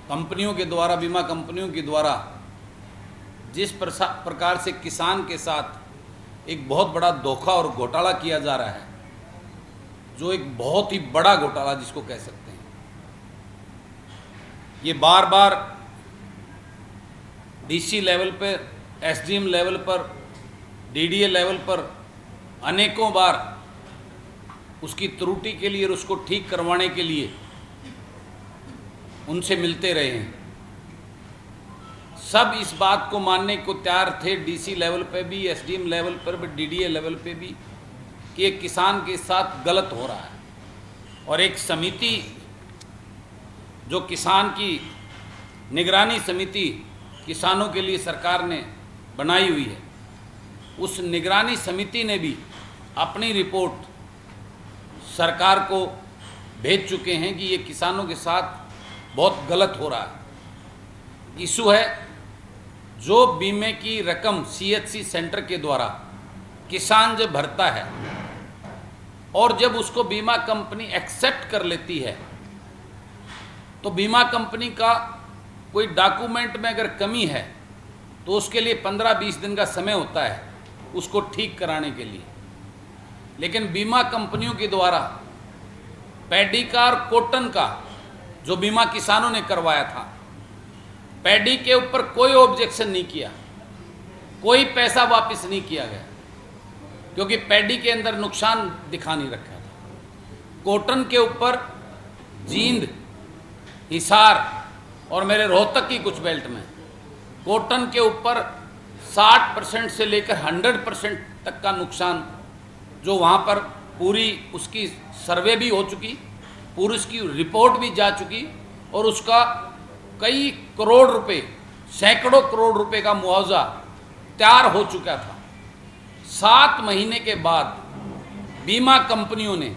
कंपनियों के द्वारा, बीमा कंपनियों के द्वारा जिस प्रकार से किसान के साथ एक बहुत बड़ा धोखा और घोटाला किया जा रहा है, जो एक बहुत ही बड़ा घोटाला जिसको कह सकते हैं, ये बार बार डीसी लेवल पर, एसडीएम लेवल पर, डीडीए लेवल पर अनेकों बार उसकी त्रुटि के लिए और उसको ठीक करवाने के लिए उनसे मिलते रहे हैं। सब इस बात को मानने को तैयार थे, डीसी लेवल पे भी, एसडीएम लेवल पर भी, डीडीए लेवल पे भी, कि एक किसान के साथ गलत हो रहा है। और एक समिति, जो किसान की निगरानी समिति किसानों के लिए सरकार ने बनाई हुई है, उस निगरानी समिति ने भी अपनी रिपोर्ट सरकार को भेज चुके हैं कि ये किसानों के साथ बहुत गलत हो रहा है। इशू है जो बीमे की रकम सीएचसी सेंटर के द्वारा किसान जब भरता है और जब उसको बीमा कंपनी एक्सेप्ट कर लेती है, तो बीमा कंपनी का कोई डॉक्यूमेंट में अगर कमी है तो उसके लिए 15-20 दिन का समय होता है उसको ठीक कराने के लिए। लेकिन बीमा कंपनियों के द्वारा पैडी का और कॉटन का जो बीमा किसानों ने करवाया था, पैडी के ऊपर कोई ऑब्जेक्शन नहीं किया, कोई पैसा वापस नहीं किया गया, क्योंकि पैडी के अंदर नुकसान दिखा नहीं रखा था। कॉटन के ऊपर जींद, हिसार और मेरे रोहतक की कुछ बेल्ट में कॉटन के ऊपर 60% से लेकर 100% तक का नुकसान, जो वहाँ पर पूरी उसकी सर्वे भी हो चुकी, पूरी उसकी रिपोर्ट भी जा चुकी और उसका कई करोड़ रुपए, सैकड़ों करोड़ रुपए का मुआवजा तैयार हो चुका था। 7 महीने के बाद बीमा कंपनियों ने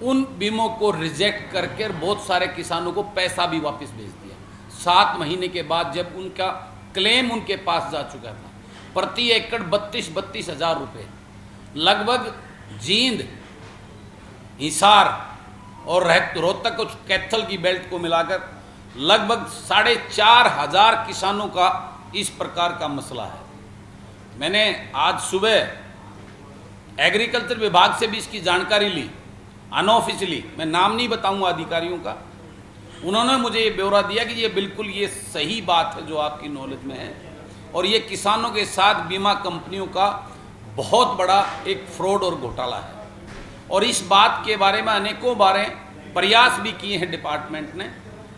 उन बीमों को रिजेक्ट करके बहुत सारे किसानों को पैसा भी वापस भेज दिया। 7 महीने के बाद जब उनका क्लेम उनके पास जा चुका था, प्रति एकड़ 32 हज़ार रुपये, लगभग जींद, हिसार और रोहतक कुछ कैथल की बेल्ट को मिलाकर लगभग 4,500 किसानों का इस प्रकार का मसला है। मैंने आज सुबह एग्रीकल्चर विभाग से भी इसकी जानकारी ली, अनऑफिशियली, मैं नाम नहीं बताऊंगा अधिकारियों का। उन्होंने मुझे ये ब्यौरा दिया कि ये बिल्कुल ये सही बात है जो आपकी नॉलेज में है, और ये किसानों के साथ बीमा कंपनियों का बहुत बड़ा एक फ्रॉड और घोटाला है। और इस बात के बारे में अनेकों बारें प्रयास भी किए हैं डिपार्टमेंट ने,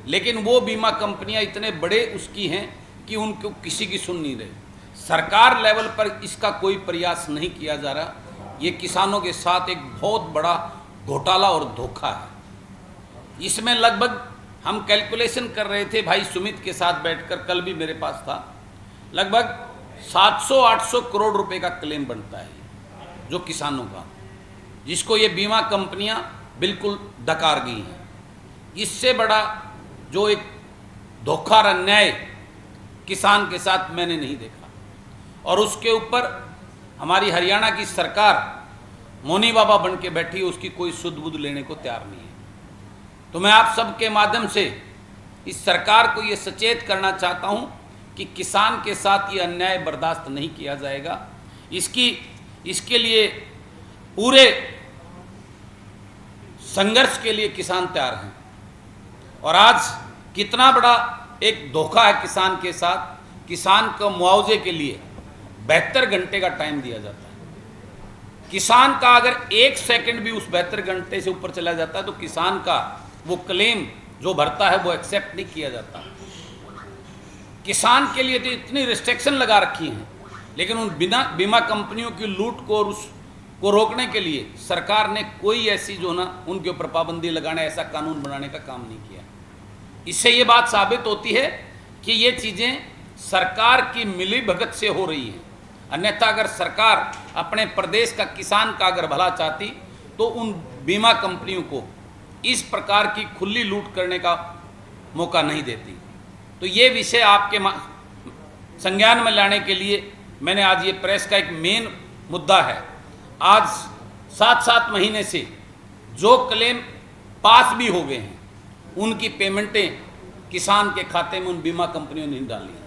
लेकिन वो बीमा कंपनियां इतने बड़े उसकी हैं कि उनको किसी की सुन नहीं रही। सरकार लेवल पर इसका कोई प्रयास नहीं किया जा रहा। ये किसानों के साथ एक बहुत बड़ा घोटाला और धोखा है। इसमें लगभग हम कैलकुलेशन कर रहे थे भाई सुमित के साथ बैठकर, कल भी मेरे पास था, लगभग 700-800 करोड़ रुपए का क्लेम बनता है जो किसानों का, जिसको ये बीमा कंपनियां बिल्कुल डकार गई हैं। इससे बड़ा जो एक धोखा और अन्याय किसान के साथ मैंने नहीं देखा। और उसके ऊपर हमारी हरियाणा की सरकार मोनी बाबा बन के बैठी है, उसकी कोई सुध बुध लेने को तैयार नहीं है। तो मैं आप सबके माध्यम से इस सरकार को ये सचेत करना चाहता हूँ कि किसान के साथ ये अन्याय बर्दाश्त नहीं किया जाएगा। इसके लिए पूरे संघर्ष के लिए किसान तैयार हैं। और आज कितना बड़ा एक धोखा है किसान के साथ। किसान को मुआवजे के लिए 72 घंटे का टाइम दिया जाता है। किसान का अगर 1 सेकंड भी उस 72 घंटे से ऊपर चला जाता है तो किसान का वो क्लेम जो भरता है वो एक्सेप्ट नहीं किया जाता। किसान के लिए तो इतनी रिस्ट्रिक्शन लगा रखी हैं, लेकिन उन बीमा कंपनियों की लूट को और उसको रोकने के लिए सरकार ने कोई ऐसी जो ना उनके ऊपर पाबंदी लगाने, ऐसा कानून बनाने का काम नहीं किया। इससे ये बात साबित होती है कि ये चीज़ें सरकार की मिलीभगत से हो रही हैं। अन्यथा अगर सरकार अपने प्रदेश का किसान का अगर भला चाहती तो उन बीमा कंपनियों को इस प्रकार की खुली लूट करने का मौका नहीं देती। तो ये विषय आपके संज्ञान में लाने के लिए मैंने आज ये प्रेस का एक मेन मुद्दा है। आज 7-7 महीने से जो क्लेम पास भी हो गए हैं उनकी पेमेंटें किसान के खाते में उन बीमा कंपनियों ने नहीं डाली है।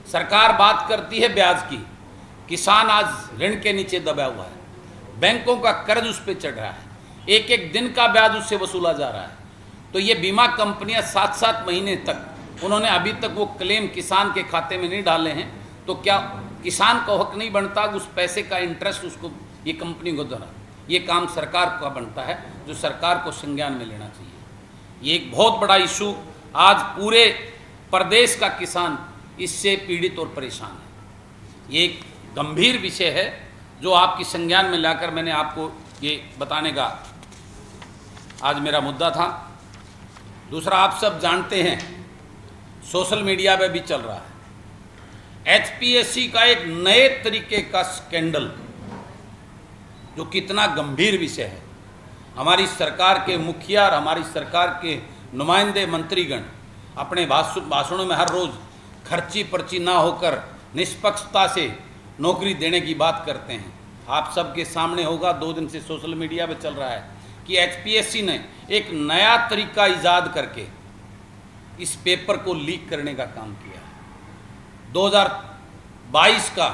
सरकार बात करती है ब्याज की, किसान आज ऋण के नीचे दबा हुआ है, बैंकों का कर्ज उस पर चढ़ रहा है, एक एक दिन का ब्याज उससे वसूला जा रहा है। तो ये बीमा कंपनियां 7-7 महीने तक उन्होंने अभी तक वो क्लेम किसान के खाते में नहीं डाले हैं, तो क्या किसान को हक नहीं बनता उस पैसे का इंटरेस्ट उसको ये कंपनी को देना? ये काम सरकार का बनता है, जो सरकार को संज्ञान में लेना चाहिए। ये एक बहुत बड़ा इशू, आज पूरे प्रदेश का किसान इससे पीड़ित और परेशान है। ये एक गंभीर विषय है जो आपकी संज्ञान में लाकर मैंने आपको ये बताने का आज मेरा मुद्दा था। दूसरा, आप सब जानते हैं सोशल मीडिया पे भी चल रहा है एचपीएससी का एक नए तरीके का स्कैंडल, जो कितना गंभीर विषय है। हमारी सरकार के मुखिया और हमारी सरकार के नुमाइंदे मंत्रीगण अपने भाषणों में हर रोज़ खर्ची पर्ची ना होकर निष्पक्षता से नौकरी देने की बात करते हैं। आप सबके सामने होगा, 2 दिन से सोशल मीडिया पे चल रहा है कि एचपीएससी ने एक नया तरीका ईजाद करके इस पेपर को लीक करने का काम किया है। 2022 का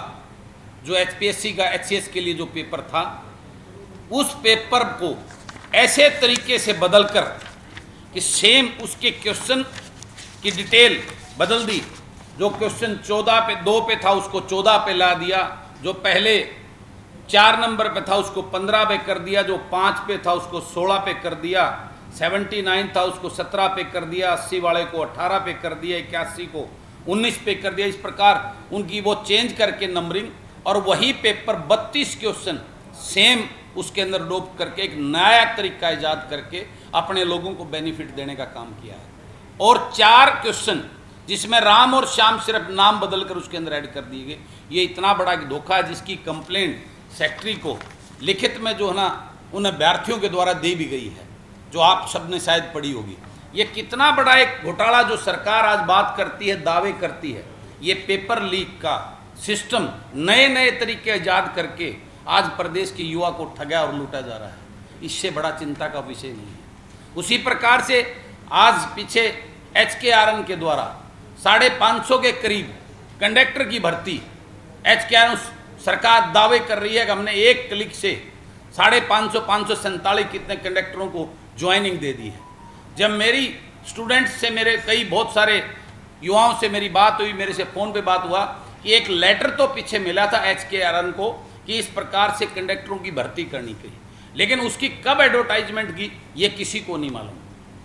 जो एचपीएससी का एचसीएस के लिए जो पेपर था, उस पेपर को ऐसे तरीके से बदलकर कि सेम उसके क्वेश्चन की डिटेल बदल दी। जो क्वेश्चन 14 पे 2 पे था उसको 14 पे ला दिया, जो पहले 4 नंबर पे था उसको 15 पे कर दिया, जो 5 पे था उसको 16 पे कर दिया, 79 था उसको 17 पे कर दिया, 80 वाले को 18 पे कर दिया, 81 को 19 पे कर दिया। इस प्रकार उनकी वो चेंज करके नंबरिंग, और वही पेपर 32 क्वेश्चन सेम उसके अंदर डोप करके एक नया तरीका ईजाद करके अपने लोगों को बेनिफिट देने का काम किया है। और 4 क्वेश्चन जिसमें राम और श्याम सिर्फ नाम बदलकर उसके अंदर ऐड कर दिए गए। ये इतना बड़ा एक धोखा है, जिसकी कंप्लेंट सेक्रेटरी को लिखित में जो है ना उन अभ्यर्थियों के द्वारा दे भी गई है, जो आप सबने शायद पढ़ी होगी। ये कितना बड़ा एक घोटाला जो सरकार आज बात करती है, दावे करती है, ये पेपर लीक का सिस्टम नए नए तरीके ईजाद करके आज प्रदेश के युवा को ठगा और लूटा जा रहा है। इससे बड़ा चिंता का विषय नहीं है। उसी प्रकार से आज पीछे HKRN के द्वारा 550 के करीब कंडक्टर की भर्ती HKRN सरकार दावे कर रही है कि हमने एक क्लिक से 547 कितने कंडक्टरों को ज्वाइनिंग दे दी है। जब मेरी स्टूडेंट्स से, मेरे कई बहुत सारे युवाओं से मेरी बात हुई, मेरे से फ़ोन पे बात हुआ कि एक लेटर तो पीछे मिला था HKRN को कि इस प्रकार से कंडक्टरों की भर्ती करनी चाहिए, लेकिन उसकी कब एडवर्टाइजमेंट की ये किसी को नहीं मालूम।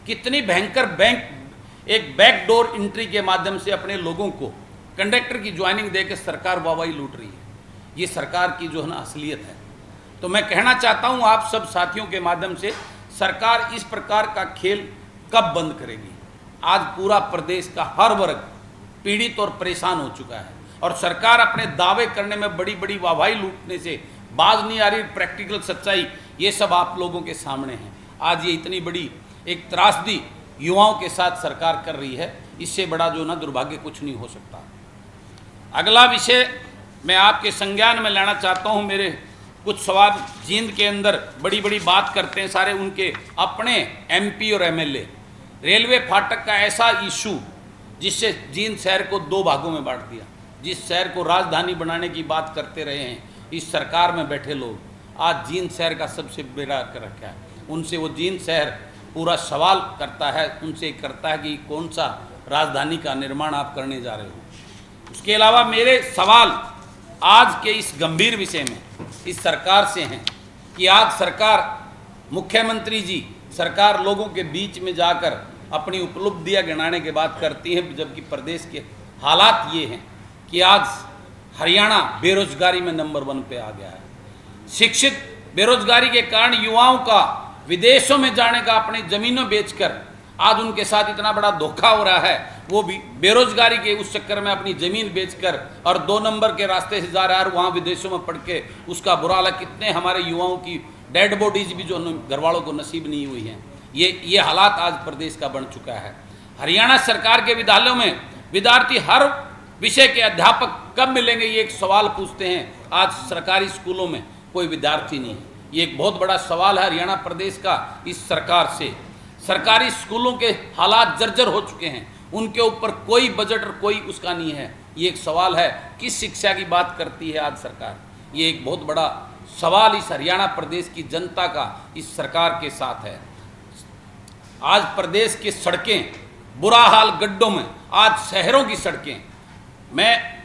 कितनी भयंकर एक बैकडोर एंट्री के माध्यम से अपने लोगों को कंडक्टर की ज्वाइनिंग देकर सरकार वाहवाही लूट रही है। ये सरकार की जो है ना असलियत है। तो मैं कहना चाहता हूँ आप सब साथियों के माध्यम से, सरकार इस प्रकार का खेल कब बंद करेगी? आज पूरा प्रदेश का हर वर्ग पीड़ित और परेशान हो चुका है, और सरकार अपने दावे करने में बड़ी बड़ी वाहवाही लूटने से बाज नहीं आ रही। प्रैक्टिकल सच्चाई ये सब आप लोगों के सामने है। आज ये इतनी बड़ी एक त्रासदी युवाओं के साथ सरकार कर रही है, इससे बड़ा जो ना दुर्भाग्य कुछ नहीं हो सकता। अगला विषय मैं आपके संज्ञान में लाना चाहता हूँ। मेरे कुछ सवाल जींद के अंदर बड़ी बड़ी बात करते हैं सारे उनके अपने MP और MLA। रेलवे फाटक का ऐसा इशू जिससे जींद शहर को 2 भागों में बांट दिया। जिस शहर को राजधानी बनाने की बात करते रहे हैं इस सरकार में बैठे लोग, आज जींद शहर का सबसे बेड़ा कर रखा है। उनसे वो जींद शहर पूरा सवाल करता है, उनसे करता है कि कौन सा राजधानी का निर्माण आप करने जा रहे हो। उसके अलावा मेरे सवाल आज के इस गंभीर विषय में इस सरकार से हैं कि आज सरकार, मुख्यमंत्री जी, सरकार लोगों के बीच में जाकर अपनी उपलब्धियां गिनाने के बाद करती है, जबकि प्रदेश के हालात ये हैं कि आज हरियाणा बेरोजगारी में नंबर 1 पे आ गया है। शिक्षित बेरोजगारी के कारण युवाओं का विदेशों में जाने का, अपनी ज़मीनों बेचकर आज उनके साथ इतना बड़ा धोखा हो रहा है। वो भी बेरोजगारी के उस चक्कर में अपनी ज़मीन बेचकर और 2 नंबर के रास्ते से जा रहा है, और वहाँ विदेशों में पढ़ के उसका बुरा हाल है। कितने हमारे युवाओं की डेड बॉडीज भी जो घर वालों को नसीब नहीं हुई हैं। ये हालात आज प्रदेश का बन चुका है। हरियाणा सरकार के विद्यालयों में विद्यार्थी हर विषय के अध्यापक कब मिलेंगे, ये एक सवाल पूछते हैं। आज सरकारी स्कूलों में कोई विद्यार्थी नहीं है। ये एक बहुत बड़ा सवाल है हरियाणा प्रदेश का इस सरकार से। सरकारी स्कूलों के हालात जर्जर हो चुके हैं, उनके ऊपर कोई बजट और कोई उसका नहीं है। ये एक सवाल है, किस शिक्षा की बात करती है आज सरकार? ये एक बहुत बड़ा सवाल इस हरियाणा प्रदेश की जनता का इस सरकार के साथ है। आज प्रदेश की सड़कें बुरा हाल, गड्ढों में, आज शहरों की सड़कें, मैं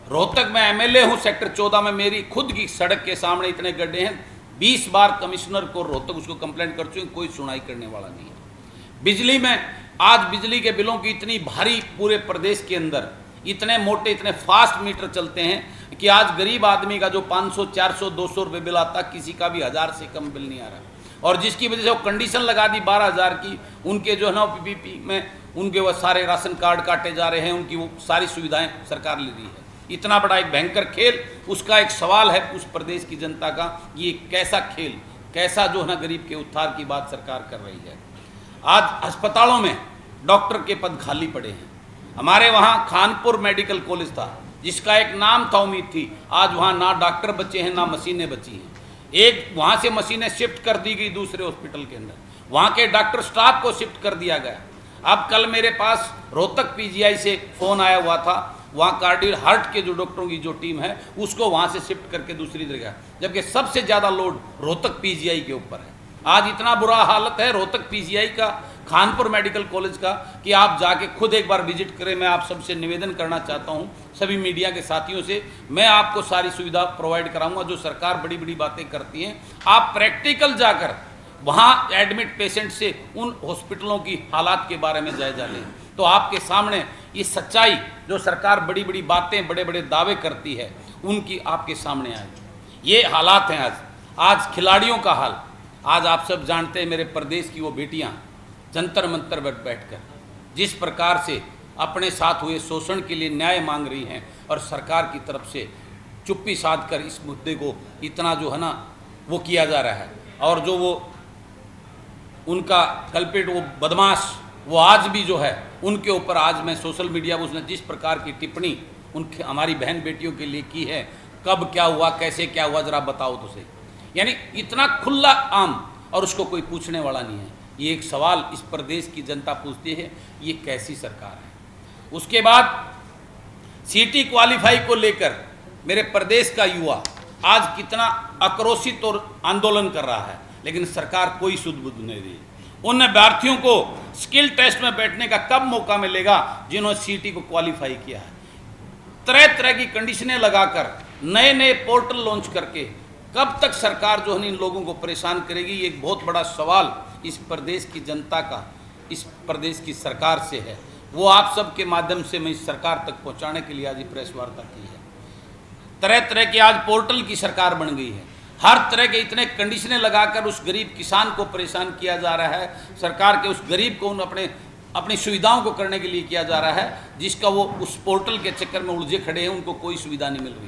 रोहतक में एमएलए हूं, सेक्टर 14 में मेरी खुद की सड़क के सामने इतने गड्ढे हैं। 20 बार कमिश्नर को रोहतक उसको कंप्लेंट कर चुके, कोई सुनाई करने वाला नहीं है। बिजली में आज बिजली के बिलों की इतनी भारी, पूरे प्रदेश के अंदर इतने मोटे, इतने फास्ट मीटर चलते हैं कि आज गरीब आदमी का जो 500, 400, 200 रुपये बिल आता, किसी का भी 1000 से कम बिल नहीं आ रहा। और जिसकी वजह से वो कंडीशन लगा दी 12,000 की, उनके जो है ना पीपीपी में उनके वो सारे राशन कार्ड काटे जा रहे हैं, उनकी वो सारी सुविधाएं सरकार ले रही है। इतना बड़ा एक भयंकर खेल, उसका एक सवाल है उस प्रदेश की जनता का, ये कैसा खेल, कैसा जो है ना गरीब के उद्धार की बात सरकार कर रही है। आज अस्पतालों में डॉक्टर के पद खाली पड़े हैं। हमारे वहाँ खानपुर मेडिकल कॉलेज था, जिसका एक नाम था, उम्मीद थी, आज वहाँ ना डॉक्टर बचे हैं, ना मशीनें बची हैं। एक वहाँ से मशीनें शिफ्ट कर दी गई दूसरे हॉस्पिटल के अंदर, वहाँ के डॉक्टर स्टाफ को शिफ्ट कर दिया गया। अब कल मेरे पास रोहतक पीजीआई से फ़ोन आया हुआ था, वहाँ कार्डियो हार्ट के जो डॉक्टरों की जो टीम है उसको वहाँ से शिफ्ट करके दूसरी जगह, जबकि सबसे ज़्यादा लोड रोहतक पीजीआई के ऊपर है। आज इतना बुरा हालत है रोहतक पीजीआई का, खानपुर मेडिकल कॉलेज का, कि आप जाके खुद एक बार विजिट करें। मैं आप सबसे निवेदन करना चाहता हूं, सभी मीडिया के साथियों से, मैं आपको सारी सुविधा प्रोवाइड कराऊंगा। जो सरकार बड़ी बड़ी बातें करती हैं, आप प्रैक्टिकल जाकर वहां एडमिट पेशेंट से उन हॉस्पिटलों की हालात के बारे में जायजा लें, तो आपके सामने ये सच्चाई, जो सरकार बड़ी बड़ी बातें, बड़े बड़े दावे करती है, उनकी आपके सामने आएगी। ये हालात हैं आज खिलाड़ियों का हाल। आज आप सब जानते हैं, मेरे प्रदेश की वो बेटियां जंतर मंतर पर बैठकर जिस प्रकार से अपने साथ हुए शोषण के लिए न्याय मांग रही हैं, और सरकार की तरफ से चुप्पी साध कर इस मुद्दे को इतना जो है ना वो किया जा रहा है। और जो वो उनका कल्पिट, वो बदमाश, वो आज भी जो है उनके ऊपर, आज मैं सोशल मीडिया पर उसने जिस प्रकार की टिप्पणी उनके हमारी बहन बेटियों के लिए की है, कब क्या हुआ, कैसे क्या हुआ, जरा बताओ तो सही। यानी इतना खुला आम, और उसको कोई पूछने वाला नहीं है। ये एक सवाल इस प्रदेश की जनता पूछती है, ये कैसी सरकार है। उसके बाद सीटी क्वालिफाई को लेकर मेरे प्रदेश का युवा आज कितना आक्रोशित और आंदोलन कर रहा है, लेकिन सरकार कोई सुध बुध नहीं रही। उन अभ्यर्थियों को स्किल टेस्ट में बैठने का कब मौका मिलेगा जिन्होंने सीटी को क्वालिफाई किया है? तरह तरह की कंडीशनें लगाकर, नए नए पोर्टल लॉन्च करके कब तक सरकार जो है इन लोगों को परेशान करेगी? ये एक बहुत बड़ा सवाल इस प्रदेश की जनता का, इस प्रदेश की सरकार से है। वो आप सब के माध्यम से मैं इस सरकार तक पहुंचाने के लिए आज ये प्रेस वार्ता की है। तरह तरह के आज पोर्टल की सरकार बन गई है, हर तरह के इतने कंडीशनें लगाकर उस गरीब किसान को परेशान किया जा रहा है। सरकार के उस गरीब को अपनी सुविधाओं को करने के लिए किया जा रहा है, जिसका वो उस पोर्टल के चक्कर में उलझे खड़े हैं, उनको कोई सुविधा नहीं मिल रही है।